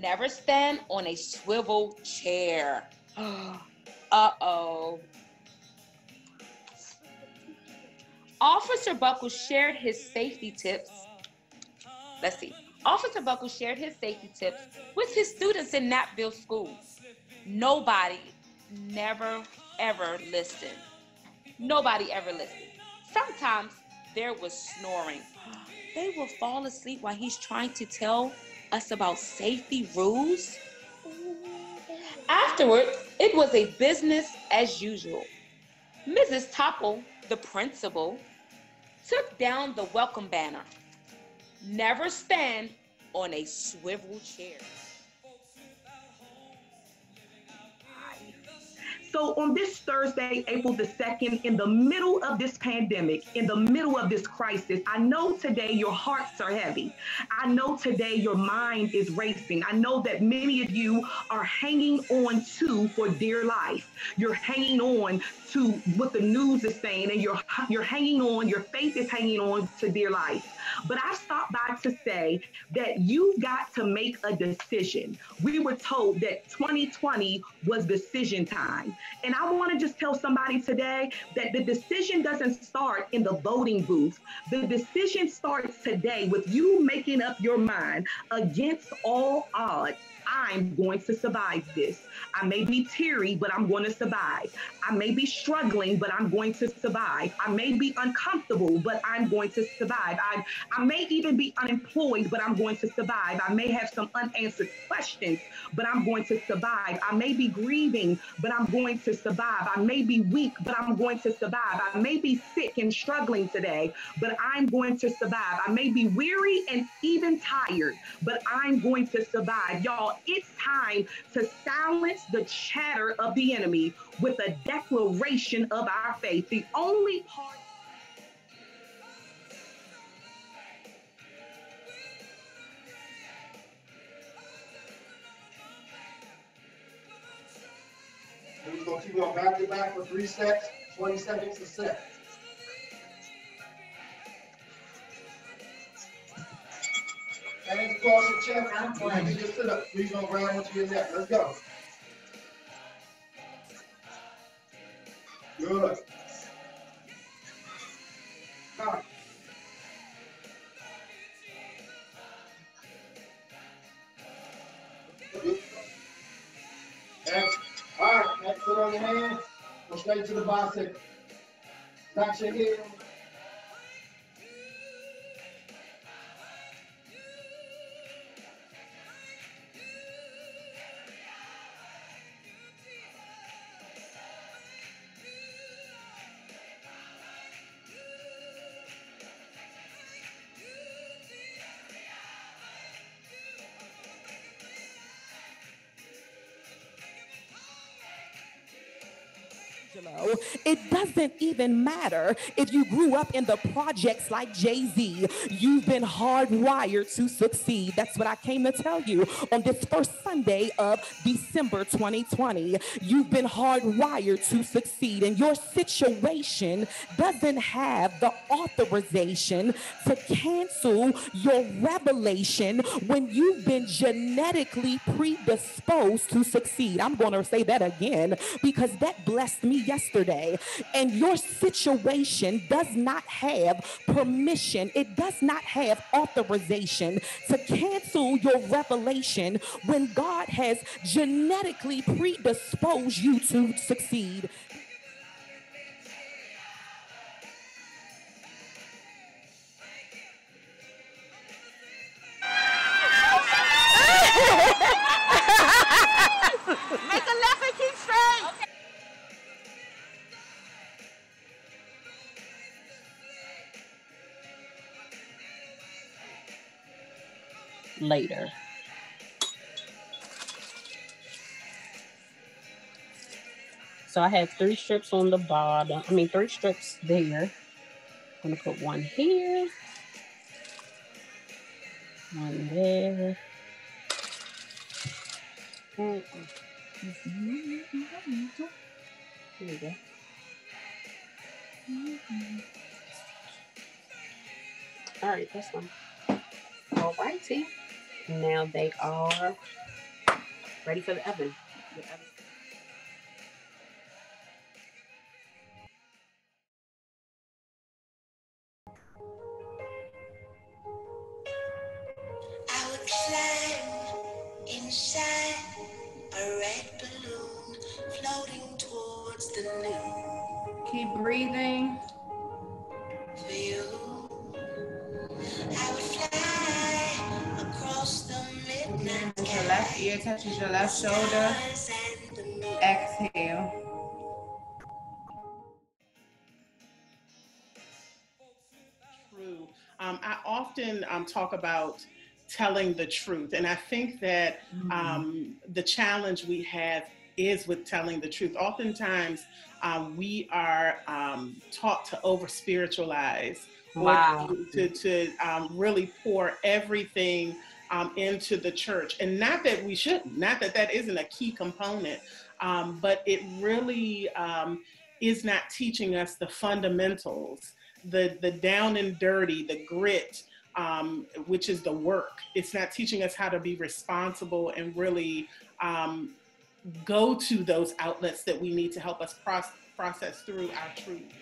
Never stand on a swivel chair. Uh-oh. Officer Buckles shared his safety tips. Let's see. Officer Buckles shared his safety tips with his students in Napville School. Nobody never, ever listened. Nobody ever listened. Sometimes there was snoring. They will fall asleep while he's trying to tell us about safety rules. Afterward, it was a business as usual. Mrs. Topple, the principal, took down the welcome banner. Never stand on a swivel chair. So on this Thursday, April the 2nd, in the middle of this pandemic, in the middle of this crisis, I know today your hearts are heavy. I know today your mind is racing. I know that many of you are hanging on to for dear life. You're hanging on to what the news is saying, and you're hanging on, your faith is hanging on to dear life. But I stopped by to say that you've got to make a decision. We were told that 2020 was decision time. And I want to just tell somebody today that the decision doesn't start in the voting booth. The decision starts today with you making up your mind against all odds. I'm going to survive this. I may be teary, but I'm going to survive. I may be struggling, but I'm going to survive. I may be uncomfortable, but I'm going to survive. I may even be unemployed, but I'm going to survive. I may have some unanswered questions, but I'm going to survive. I may be grieving, but I'm going to survive. I may be weak, but I'm going to survive. I may be sick and struggling today, but I'm going to survive. I may be weary and even tired, but I'm going to survive. Y'all, it's time to silence the chatter of the enemy with a declaration of our faith. The only part. We're going to keep on back to back for 3 sets, 20 seconds a set. Hands across your chest. And you just sit up. Please don't grab onto your neck. Let's go. Good. Come. Excellent. All right, next foot on your hand. Go straight to the bicep. Touch your heel. It doesn't even matter if you grew up in the projects like Jay-Z. You've been hardwired to succeed. That's what I came to tell you on this first Sunday of December 2020. You've been hardwired to succeed, and your situation doesn't have the authorization to cancel your revelation when you've been genetically predisposed to succeed. I'm going to say that again because that blessed me yesterday. And your situation does not have permission. It does not have authorization to cancel your revelation when God has genetically predisposed you to succeed. Make a left and keep straight. Okay. Later. So I have 3 strips on the bottom. 3 strips there. I'm going to put one here. One there. Here we go. All right, that's one. All righty. Now they are Ready for the oven. I would climb inside a red balloon floating towards the moon. Keep breathing. For you, I would fly across the midnight As your left ear touches your left shoulder, exhale. True. I often talk about telling the truth, and I think that the challenge we have is with telling the truth. Oftentimes, we are taught to over spiritualize, Wow. or to really pour everything into the church, and not that we shouldn't, not that that isn't a key component, but it really is not teaching us the fundamentals, the down and dirty, the grit, which is the work. It's not teaching us how to be responsible and really go to those outlets that we need to help us process through our truths.